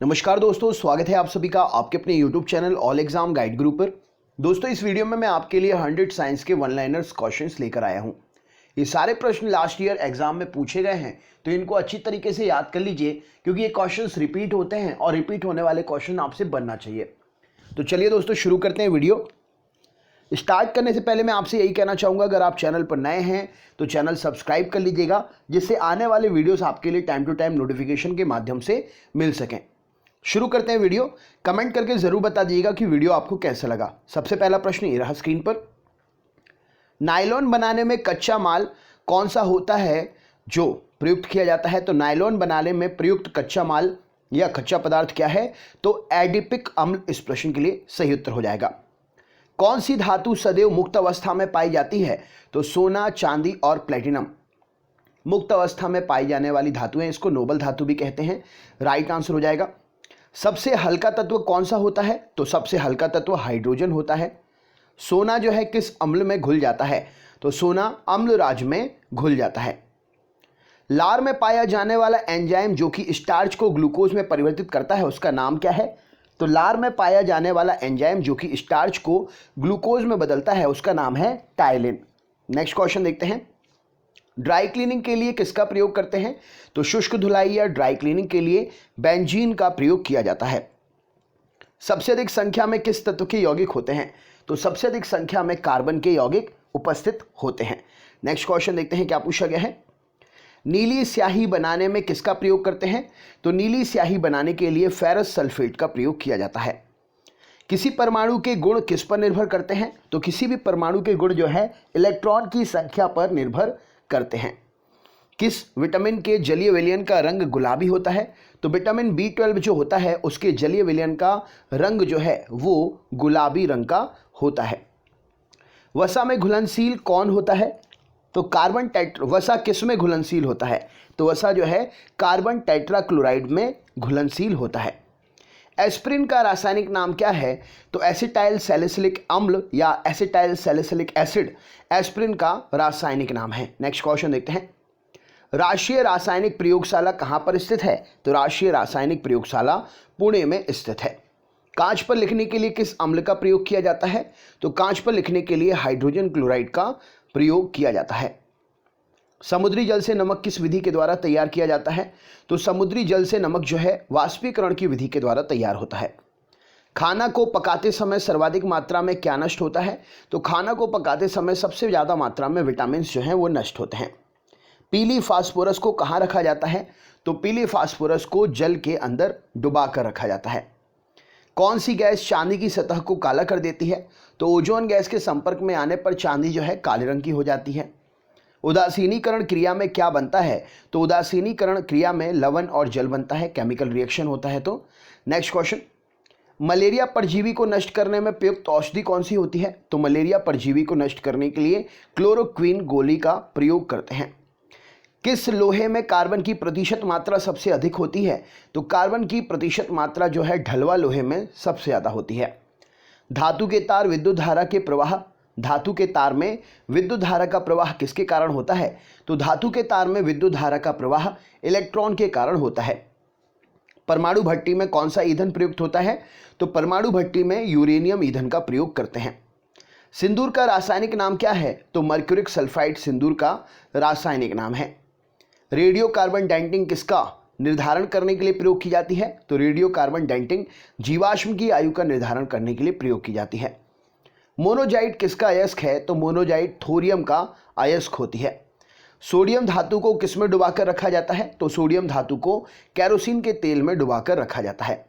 नमस्कार दोस्तों, स्वागत है आप सभी का आपके अपने YouTube channel all exam guide गुरु पर। दोस्तों, इस वीडियो में मैं आपके लिए 100 साइंस के वन लाइनर्स क्वेश्चंस लेकर आया हूं। ये सारे प्रश्न लास्ट ईयर एग्जाम में पूछे गए हैं, तो इनको अच्छी तरीके से याद कर लीजिए क्योंकि ये क्वेश्चंस रिपीट होते हैं और रिपीट होने वाले क्वेश्चन आपसे बनना चाहिए। तो चलिए दोस्तों, शुरू करते हैं वीडियो। स्टार्ट करने से पहले मैं आपसे यही कहना चाहूँगा, अगर आप चैनल पर नए हैं तो चैनल सब्सक्राइब कर लीजिएगा, जिससे आने वाले वीडियोस आपके लिए टाइम टू टाइम नोटिफिकेशन के माध्यम से मिल सकें। शुरू करते हैं वीडियो। कमेंट करके ज़रूर बता दीजिएगा कि वीडियो आपको कैसा लगा। सबसे पहला प्रश्न ये रहा स्क्रीन पर। नायलॉन बनाने में कच्चा माल कौन सा होता है जो प्रयुक्त किया जाता है? तो नायलॉन बनाने में प्रयुक्त कच्चा माल या कच्चा पदार्थ क्या है? तो एडिपिक अम्ल इस प्रश्न के लिए सही उत्तर हो जाएगा। कौन सी धातु सदैव मुक्त अवस्था में पाई जाती है? तो सोना, चांदी और प्लेटिनम मुक्त अवस्था में पाई जाने वाली धातु है, इसको नोबल धातु भी कहते हैं। राइट आंसर हो जाएगा। सबसे हल्का तत्व कौन सा होता है? तो सबसे हल्का तत्व हाइड्रोजन होता है। सोना जो है किस अम्ल में घुल जाता है? तो सोना अम्लराज में घुल जाता है। लार में पाया जाने वाला एंजाइम जो कि स्टार्च को ग्लूकोज में परिवर्तित करता है, उसका नाम क्या है? तो लार में पाया जाने वाला एंजाइम जो कि स्टार्च को ग्लूकोज में बदलता है, उसका नाम है टाइलिन। नेक्स्ट क्वेश्चन देखते हैं। ड्राई क्लीनिंग के लिए किसका प्रयोग करते हैं? तो शुष्क धुलाई या ड्राई क्लीनिंग के लिए बेंजीन का प्रयोग किया जाता है। सबसे अधिक संख्या में किस तत्व के यौगिक होते हैं? तो सबसे अधिक संख्या में कार्बन के यौगिक उपस्थित होते हैं। नेक्स्ट क्वेश्चन देखते हैं क्या पूछा गया है। नीली स्याही बनाने में किसका प्रयोग करते हैं? तो नीली स्याही बनाने के लिए फेरस सल्फेट का प्रयोग किया जाता है। किसी परमाणु के गुण किस पर निर्भर करते हैं? तो किसी भी परमाणु के गुण जो है इलेक्ट्रॉन की संख्या पर निर्भर करते हैं। किस विटामिन के जलीय विलयन का रंग गुलाबी होता है? तो विटामिन B12 जो होता है उसके जलीय विलयन का रंग जो है वो गुलाबी रंग का होता है। वसा में घुलनशील कौन होता है? तो कार्बन वसा किस में घुलनशील होता है? तो वसा जो है कार्बन टेट्राक्लोराइड में घुलनशील होता है। एस्प्रिन का रासायनिक नाम क्या है? तो एसिटाइल सैलिसिलिक अम्ल या एसिटाइल सैलिसिलिक एसिड एस्प्रिन का रासायनिक नाम है। नेक्स्ट क्वेश्चन देखते हैं। राष्ट्रीय रासायनिक प्रयोगशाला कहाँ पर स्थित है? तो राष्ट्रीय रासायनिक प्रयोगशाला पुणे में स्थित है। कांच पर लिखने के लिए किस अम्ल का प्रयोग किया जाता है? तो कांच पर लिखने के लिए हाइड्रोजन क्लोराइड का प्रयोग किया जाता है। समुद्री जल से नमक किस विधि के द्वारा तैयार किया जाता है? तो समुद्री जल से नमक जो है वाष्पीकरण की विधि के द्वारा तैयार होता है। खाना को पकाते समय सर्वाधिक मात्रा में क्या नष्ट होता है? तो खाना को पकाते समय सबसे ज़्यादा मात्रा में विटामिन जो हैं वो नष्ट होते हैं। पीली फास्फोरस को कहाँ रखा जाता है? तो पीली फास्फोरस को जल के अंदर डुबा कर रखा जाता है। कौन सी गैस चांदी की सतह को काला कर देती है? तो ओजोन गैस के संपर्क में आने पर चांदी जो है काले रंग की हो जाती है। उदासीनीकरण क्रिया में क्या बनता है? तो उदासीनीकरण क्रिया में लवण और जल बनता है, केमिकल रिएक्शन होता है। तो नेक्स्ट क्वेश्चन। मलेरिया परजीवी को नष्ट करने में प्रयुक्त औषधि कौन सी होती है? तो मलेरिया परजीवी को नष्ट करने के लिए क्लोरोक्विन गोली का प्रयोग करते हैं। किस लोहे में कार्बन की प्रतिशत मात्रा सबसे अधिक होती है? तो कार्बन की प्रतिशत मात्रा जो है ढलवा लोहे में सबसे ज़्यादा होती है। धातु के तार विद्युत धारा के प्रवाह धातु के तार में विद्युत धारा का प्रवाह किसके कारण होता है? तो धातु के तार में विद्युत धारा का प्रवाह इलेक्ट्रॉन के कारण होता है। परमाणु भट्टी में कौन सा ईंधन प्रयुक्त होता है? तो परमाणु भट्टी में यूरेनियम ईंधन का प्रयोग करते हैं। सिंदूर का रासायनिक नाम क्या है? तो मर्क्यूरिक सल्फाइड सिंदूर का रासायनिक नाम है। रेडियो कार्बन डेटिंग किसका निर्धारण करने के लिए प्रयोग की जाती है? तो रेडियो कार्बन डेटिंग जीवाश्म की आयु का निर्धारण करने के लिए प्रयोग की जाती है। मोनोजाइट किसका अयस्क है? तो मोनोजाइट थोरियम का अयस्क होती है। सोडियम धातु को किस में डुबाकर रखा जाता है? तो सोडियम धातु को कैरोसिन के तेल में डुबाकर रखा जाता है।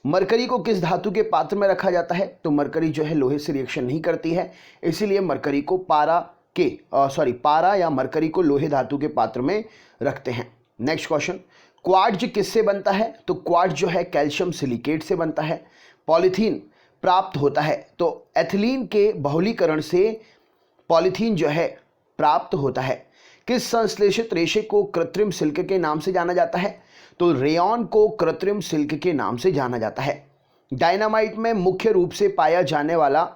मरकरी को किस धातु के पात्र में रखा जाता है? तो मरकरी जो है लोहे से रिएक्शन नहीं करती है, इसीलिए मरकरी को पारा या मरकरी को लोहे धातु के पात्र में रखते हैं। Next question. क्वार्ट्ज किससे बनता है? तो क्वार्ट्ज जो है कैल्शियम सिलिकेट से बनता है। पॉलीथीन प्राप्त होता है तो एथिलीन के बहुलीकरण से पॉलीथीन जो है प्राप्त होता है। किस संश्लेषित रेशे को कृत्रिम सिल्क के नाम से जाना जाता है? तो रेयॉन को कृत्रिम सिल्क के नाम से जाना जाता है। डायनामाइट में मुख्य रूप से पाया जाने वाला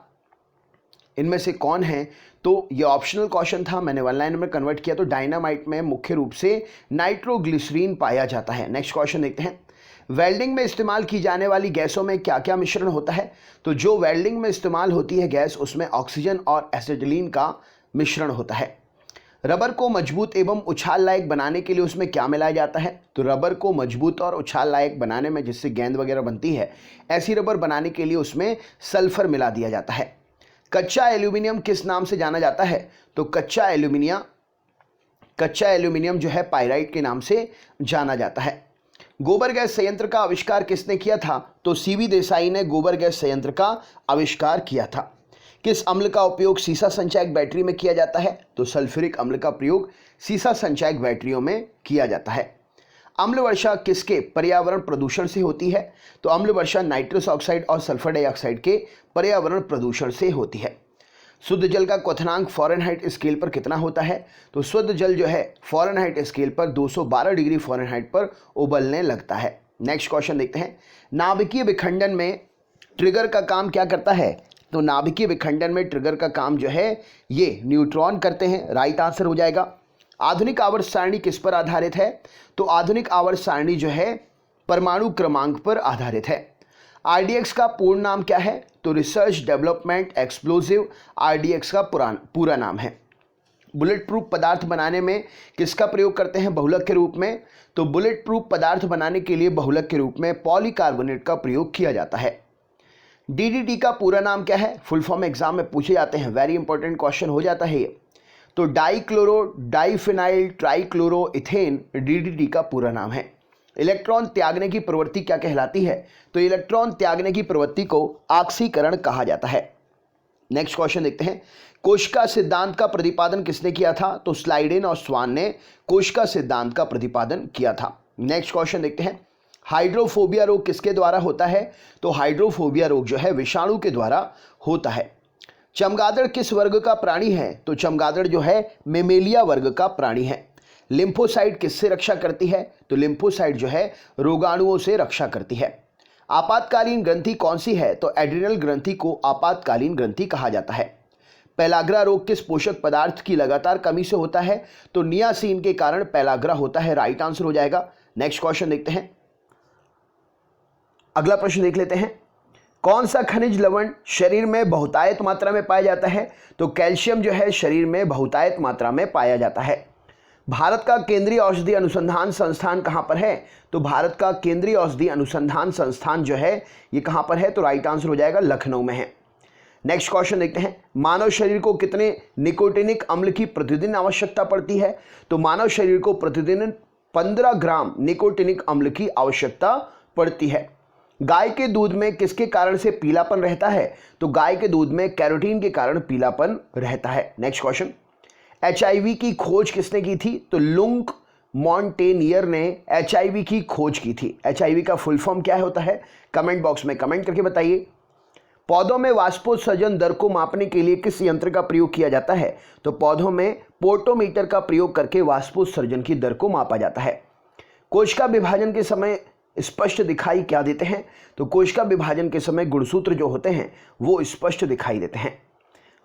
इनमें से कौन है? तो ये ऑप्शनल क्वेश्चन था, मैंने वन लाइन में कन्वर्ट किया। तो डायनामाइट में मुख्य रूप से नाइट्रोग्लिसरीन पाया जाता है। नेक्स्ट क्वेश्चन देखते हैं। वेल्डिंग में इस्तेमाल की जाने वाली गैसों में क्या क्या मिश्रण होता है? तो जो वेल्डिंग में इस्तेमाल होती है गैस, उसमें ऑक्सीजन और एसिटिलीन का मिश्रण होता है। रबर को मजबूत एवं उछाल लायक बनाने के लिए उसमें क्या मिलाया जाता है? तो रबर को मजबूत और उछाल लायक बनाने में, जिससे गेंद वगैरह बनती है, ऐसी रबर बनाने के लिए उसमें सल्फर मिला दिया जाता है। कच्चा एल्यूमिनियम किस नाम से जाना जाता है? तो कच्चा एल्यूमिनियम जो है पाइराइट के नाम से जाना जाता है। गोबर गैस संयंत्र का आविष्कार किसने किया था? तो सीवी देसाई ने गोबर गैस संयंत्र का आविष्कार किया था। किस अम्ल का उपयोग सीसा संचायक बैटरी में किया जाता है? तो सल्फ्यूरिक अम्ल का प्रयोग सीसा संचायक बैटरियों में किया जाता है। अम्ल वर्षा किसके पर्यावरण प्रदूषण से होती है? तो अम्ल वर्षा नाइट्रस ऑक्साइड और सल्फर डाइऑक्साइड के पर्यावरण प्रदूषण से होती है। शुद्ध जल का क्वथनांक फ़ारेनहाइट स्केल पर कितना होता है? तो शुद्ध जल जो है फ़ारेनहाइट स्केल पर 212 डिग्री फ़ारेनहाइट पर उबलने लगता है। नेक्स्ट क्वेश्चन देखते हैं। नाभिकीय विखंडन में ट्रिगर का काम क्या करता है? तो नाभिकीय विखंडन में ट्रिगर का काम जो है ये न्यूट्रॉन करते हैं। राइट आंसर हो जाएगा। आधुनिक आवर्त सारणी किस पर आधारित है? तो आधुनिक आवर्त सारणी जो है परमाणु क्रमांक पर आधारित है। आरडीएक्स का पूर्ण नाम क्या है? तो रिसर्च डेवलपमेंट एक्सप्लोजिव आरडीएक्स का पूरा नाम है। बुलेट प्रूफ पदार्थ बनाने में किसका प्रयोग करते हैं बहुलक के रूप में? तो बुलेट प्रूफ पदार्थ बनाने के लिए बहुलक के रूप में पॉलीकार्बोनेट का प्रयोग किया जाता है। डीडीटी का पूरा नाम क्या है? फुल फॉर्म एग्जाम में पूछे जाते हैं, वेरी इंपॉर्टेंट क्वेश्चन हो जाता है ये। तो dichloro diphenyl trichloro ethane DDT का पूरा नाम है। इलेक्ट्रॉन त्यागने की प्रवृत्ति क्या कहलाती है? तो इलेक्ट्रॉन त्यागने की प्रवृत्ति को ऑक्सीकरण कहा जाता है। नेक्स्ट क्वेश्चन देखते हैं। कोशिका सिद्धांत का प्रतिपादन किसने किया था? तो स्लाइडेन और स्वान ने कोशिका सिद्धांत का प्रतिपादन किया था। नेक्स्ट क्वेश्चन देखते हैं। हाइड्रोफोबिया रोग किसके द्वारा होता है? तो हाइड्रोफोबिया रोग जो है विषाणु के द्वारा होता है। चमगादड़ किस वर्ग का प्राणी है? तो चमगादड़ जो है मेमेलिया वर्ग का प्राणी है। लिम्फोसाइट किससे रक्षा करती है? तो लिम्फोसाइट जो है रोगाणुओं से रक्षा करती है। आपातकालीन ग्रंथि कौन सी है? तो एड्रिनल ग्रंथि को आपातकालीन ग्रंथि कहा जाता है। पेलाग्रा रोग किस पोषक पदार्थ की लगातार कमी से होता है? तो नियासिन के कारण पेलाग्रा होता है। राइट आंसर हो जाएगा। नेक्स्ट क्वेश्चन देखते हैं। अगला प्रश्न देख लेते हैं। कौन सा खनिज लवण शरीर में बहुतायत मात्रा में पाया जाता है? तो कैल्शियम जो है शरीर में बहुतायत मात्रा में पाया जाता है। भारत का केंद्रीय औषधि अनुसंधान संस्थान कहां पर है? तो भारत का केंद्रीय औषधि अनुसंधान संस्थान जो है ये कहां पर है? तो राइट आंसर हो जाएगा लखनऊ में है। नेक्स्ट क्वेश्चन देखते हैं। मानव शरीर को कितने निकोटिनिक अम्ल की प्रतिदिन आवश्यकता पड़ती है? तो मानव शरीर को प्रतिदिन 15 ग्राम निकोटिनिक अम्ल की आवश्यकता पड़ती है। गाय के दूध में किसके कारण से पीलापन रहता है? तो गाय के दूध में कैरोटीन के कारण पीलापन रहता है। Next question. एचआईवी की खोज किसने की थी? तो लुंक मॉन्टेनियर ने एचआईवी की खोज की थी। एचआईवी का फुल फॉर्म क्या होता है? कमेंट बॉक्स में कमेंट करके बताइए। पौधों में वाष्पोत्सर्जन दर को मापने के लिए किस यंत्र का प्रयोग किया जाता है? तो पौधों में पोर्टोमीटर का प्रयोग करके वाष्पोत्सर्जन की दर को मापा जाता है। कोशिका विभाजन के समय स्पष्ट दिखाई क्या देते हैं? तो कोशिका विभाजन के समय गुणसूत्र जो होते हैं वो स्पष्ट दिखाई देते हैं।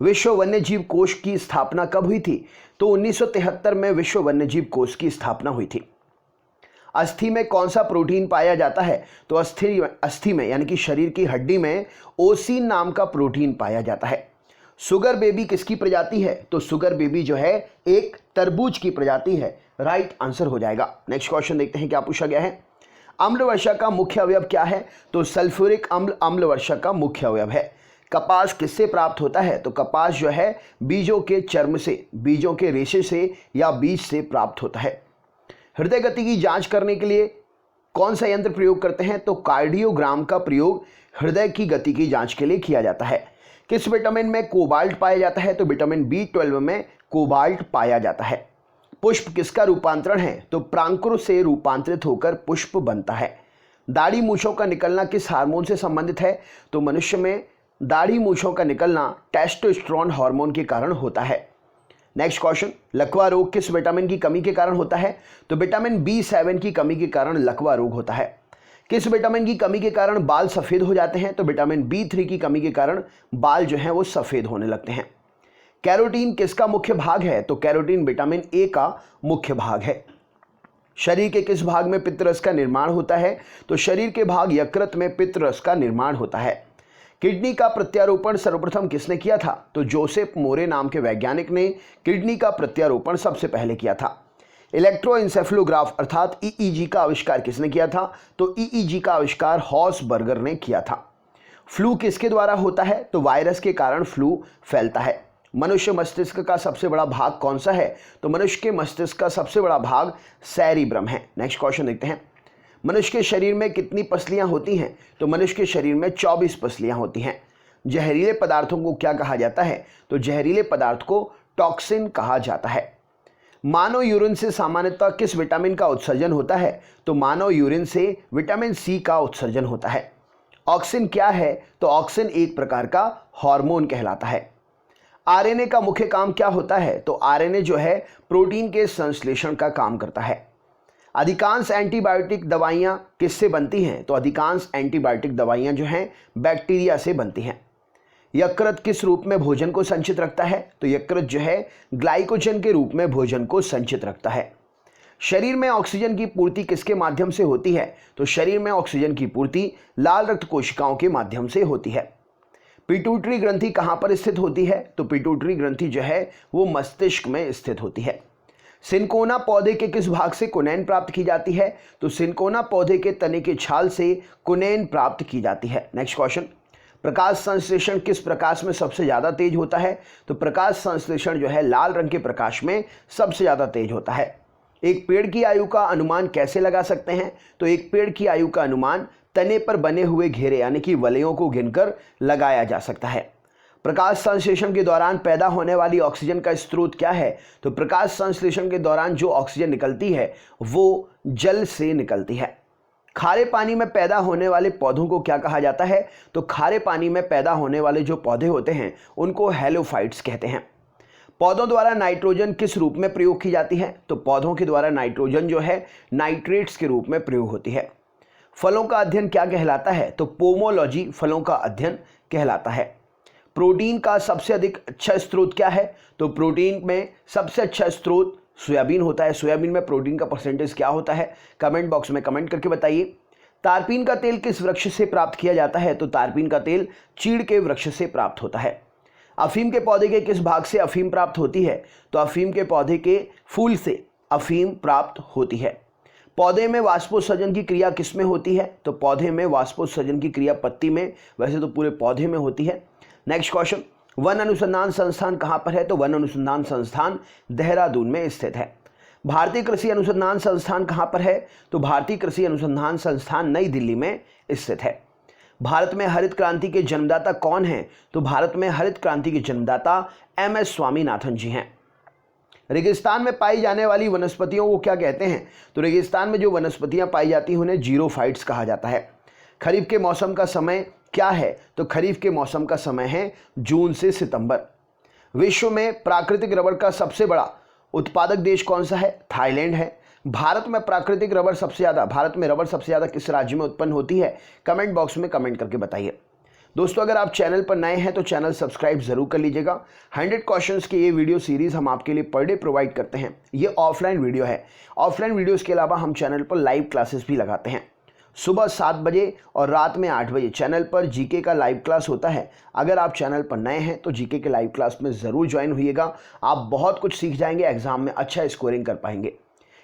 विश्व वन्यजीव कोष की स्थापना कब हुई थी? तो 1973 में विश्व वन्यजीव कोष की स्थापना हुई थी। अस्थि में कौन सा प्रोटीन पाया जाता है? तो अस्थि में यानी कि शरीर की हड्डी में ओसीन नाम का प्रोटीन पाया जाता है। सुगर बेबी किसकी प्रजाति है? तो सुगर बेबी जो है एक तरबूज की प्रजाति है। राइट आंसर हो जाएगा। नेक्स्ट क्वेश्चन देखते हैं क्या पूछा गया है। अम्ल वर्षा का मुख्य अवयव क्या है? तो सल्फ्यूरिक अम्ल अम्ल वर्षा का मुख्य अवयव है। कपास किससे प्राप्त होता है? तो कपास जो है बीजों के चर्म से, बीजों के रेशे से या बीज से प्राप्त होता है। हृदय गति की जांच करने के लिए कौन सा यंत्र प्रयोग करते हैं? तो कार्डियोग्राम का प्रयोग हृदय की गति की जांच के लिए किया जाता है। किस विटामिन में कोबाल्ट पाया जाता है? तो विटामिन B12 में कोबाल्ट पाया जाता है। पुष्प किसका रूपांतरण है? तो प्रांकुर से रूपांतरित होकर पुष्प बनता है। दाढ़ी मूछों का निकलना किस हार्मोन से संबंधित है? तो मनुष्य में दाढ़ी मूछों का निकलना टेस्टोस्टेरोन हार्मोन के कारण होता है। Next question. लकवा रोग किस विटामिन की कमी के कारण होता है? तो विटामिन B7 की कमी के कारण लकवा रोग होता है। किस विटामिन की कमी के कारण बाल सफेद हो जाते हैं? तो विटामिन B3 की कमी के कारण बाल जो हैं वो सफेद होने लगते हैं। कैरोटीन किसका मुख्य भाग है? तो कैरोटीन विटामिन A का मुख्य भाग है। शरीर के किस भाग में पित्तरस का निर्माण होता है? तो शरीर के भाग यकृत में पित्तरस का निर्माण होता है। किडनी का प्रत्यारोपण सर्वप्रथम किसने किया था? तो जोसेफ मोरे नाम के वैज्ञानिक ने किडनी का प्रत्यारोपण सबसे पहले किया था। इलेक्ट्रोइंसेफेलोग्राफ अर्थात ईईजी का आविष्कार किसने किया था? तो ईईजी का आविष्कार हॉर्सबर्गर ने किया था। फ्लू किसके द्वारा होता है? तो वायरस के कारण फ्लू फैलता है। मनुष्य मस्तिष्क का सबसे बड़ा भाग कौन सा है? तो मनुष्य के मस्तिष्क का सबसे बड़ा भाग सेरिब्रम है। नेक्स्ट क्वेश्चन देखते हैं। मनुष्य के शरीर में कितनी पसलियां होती हैं? तो मनुष्य के शरीर में 24 पसलियां होती हैं। जहरीले पदार्थों को क्या कहा जाता है? तो जहरीले पदार्थ को टॉक्सिन कहा जाता है। मानव यूरिन से सामान्यतः किस विटामिन का उत्सर्जन होता है? तो मानव यूरिन से विटामिन सी का उत्सर्जन होता है। ऑक्सिन क्या है? तो ऑक्सिन एक प्रकार का हार्मोन कहलाता है। आरएनए का मुख्य काम क्या होता है? तो आरएनए जो है प्रोटीन के संश्लेषण का काम करता है। अधिकांश एंटीबायोटिक दवाइयां किससे बनती हैं? तो अधिकांश एंटीबायोटिक दवाइयां जो हैं बैक्टीरिया से बनती हैं। यकृत किस रूप में भोजन को संचित रखता है? तो यकृत जो है ग्लाइकोजन के रूप में भोजन को संचित रखता है। शरीर में ऑक्सीजन की पूर्ति किसके माध्यम से होती है? तो शरीर में ऑक्सीजन की पूर्ति लाल रक्त कोशिकाओं के माध्यम से होती है। पिट्यूटरी ग्रंथि कहां पर स्थित होती है? तो पिट्यूटरी ग्रंथि जो है वो मस्तिष्क में स्थित होती है। सिनकोना पौधे के किस भाग से कुनैन प्राप्त की जाती है? तो सिनकोना पौधे के तने के छाल से कुनैन प्राप्त की जाती है। Next question. प्रकाश संश्लेषण किस प्रकाश में सबसे ज्यादा तेज होता है? तो प्रकाश संश्लेषण जो है लाल रंग के प्रकाश में सबसे ज्यादा तेज होता है। एक पेड़ की आयु का अनुमान कैसे लगा सकते हैं? तो एक पेड़ की आयु का अनुमान तने पर बने हुए घेरे यानी कि वलयों को गिनकर लगाया जा सकता है। प्रकाश संश्लेषण के दौरान पैदा होने वाली ऑक्सीजन का स्रोत क्या है? तो प्रकाश संश्लेषण के दौरान जो ऑक्सीजन निकलती है वो जल से निकलती है। खारे पानी में पैदा होने वाले पौधों को क्या कहा जाता है? तो खारे पानी में पैदा होने वाले जो पौधे होते हैं उनको हेलोफाइट्स कहते हैं। पौधों द्वारा नाइट्रोजन किस रूप में प्रयोग की जाती है? तो पौधों के द्वारा नाइट्रोजन जो है नाइट्रेट्स के रूप में प्रयोग होती है। फलों का अध्ययन क्या कहलाता है? तो पोमोलॉजी फलों का अध्ययन कहलाता है। प्रोटीन का सबसे अधिक अच्छा स्रोत क्या है? तो प्रोटीन में सबसे अच्छा स्रोत सोयाबीन होता है। सोयाबीन में प्रोटीन का परसेंटेज क्या होता है? कमेंट बॉक्स में कमेंट करके बताइए। तारपीन का तेल किस वृक्ष से प्राप्त किया जाता है? तो तारपीन का तेल चीड़ के वृक्ष से प्राप्त होता है। अफीम के पौधे के किस भाग से अफीम प्राप्त होती है? तो अफीम के पौधे के फूल से अफीम प्राप्त होती है। पौधे में वाष्पोत्सर्जन की क्रिया किस में होती है? तो पौधे में वाष्पोत्सर्जन की क्रिया पत्ती में, वैसे तो पूरे पौधे में होती है। Next question. वन अनुसंधान संस्थान कहां पर है? तो वन अनुसंधान संस्थान देहरादून में स्थित है। भारतीय कृषि अनुसंधान संस्थान कहां पर है? तो भारतीय कृषि अनुसंधान संस्थान नई दिल्ली में स्थित है। भारत में हरित क्रांति के जन्मदाता कौन हैं? तो भारत में हरित क्रांति के जन्मदाता MS स्वामीनाथन जी हैं। रेगिस्तान में पाई जाने वाली वनस्पतियों को क्या कहते हैं? तो रेगिस्तान में जो वनस्पतियां पाई जाती हैं उन्हें जीरोफाइट्स कहा जाता है। खरीफ के मौसम का समय क्या है? तो खरीफ के मौसम का समय है जून से सितंबर। विश्व में प्राकृतिक रबड़ का सबसे बड़ा उत्पादक देश कौन सा है? थाईलैंड है। भारत में रबड़ सबसे ज्यादा किस राज्य में उत्पन्न होती है? कमेंट बॉक्स में कमेंट करके बताइए। दोस्तों अगर आप चैनल पर नए हैं तो चैनल सब्सक्राइब जरूर कर लीजिएगा। 100 क्वेश्चंस की ये वीडियो सीरीज हम आपके लिए पर डे प्रोवाइड करते हैं। ये ऑफलाइन वीडियो है। ऑफलाइन वीडियोस के अलावा हम चैनल पर लाइव क्लासेस भी लगाते हैं। सुबह 7 बजे और रात में 8 बजे चैनल पर जीके का लाइव क्लास होता है। अगर आप चैनल पर नए हैं तो जीके के लाइव क्लास में ज़रूर ज्वाइन होइएगा। आप बहुत कुछ सीख जाएंगे, एग्जाम में अच्छा स्कोरिंग कर पाएंगे।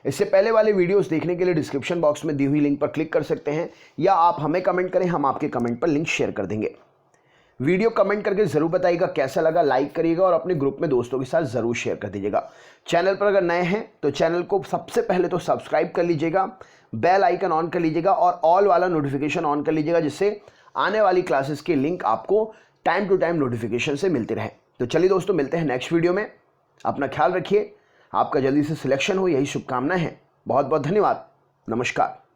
इससे पहले वाले वीडियोस देखने के लिए डिस्क्रिप्शन बॉक्स में दी हुई लिंक पर क्लिक कर सकते हैं या आप हमें कमेंट करें, हम आपके कमेंट पर लिंक शेयर कर देंगे। वीडियो कमेंट करके ज़रूर बताइएगा कैसा लगा, लाइक करिएगा और अपने ग्रुप में दोस्तों के साथ ज़रूर शेयर कर दीजिएगा। चैनल पर अगर नए हैं तो चैनल को सबसे पहले तो सब्सक्राइब कर लीजिएगा, बेल आइकन ऑन कर लीजिएगा और ऑल वाला नोटिफिकेशन ऑन कर लीजिएगा, जिससे आने वाली क्लासेस के लिंक आपको टाइम टू टाइम नोटिफिकेशन से मिलते रहे। तो चलिए दोस्तों, मिलते हैं नेक्स्ट वीडियो में। अपना ख्याल रखिए, आपका जल्दी से सिलेक्शन हो, यही शुभकामनाएं हैं। बहुत बहुत धन्यवाद। नमस्कार।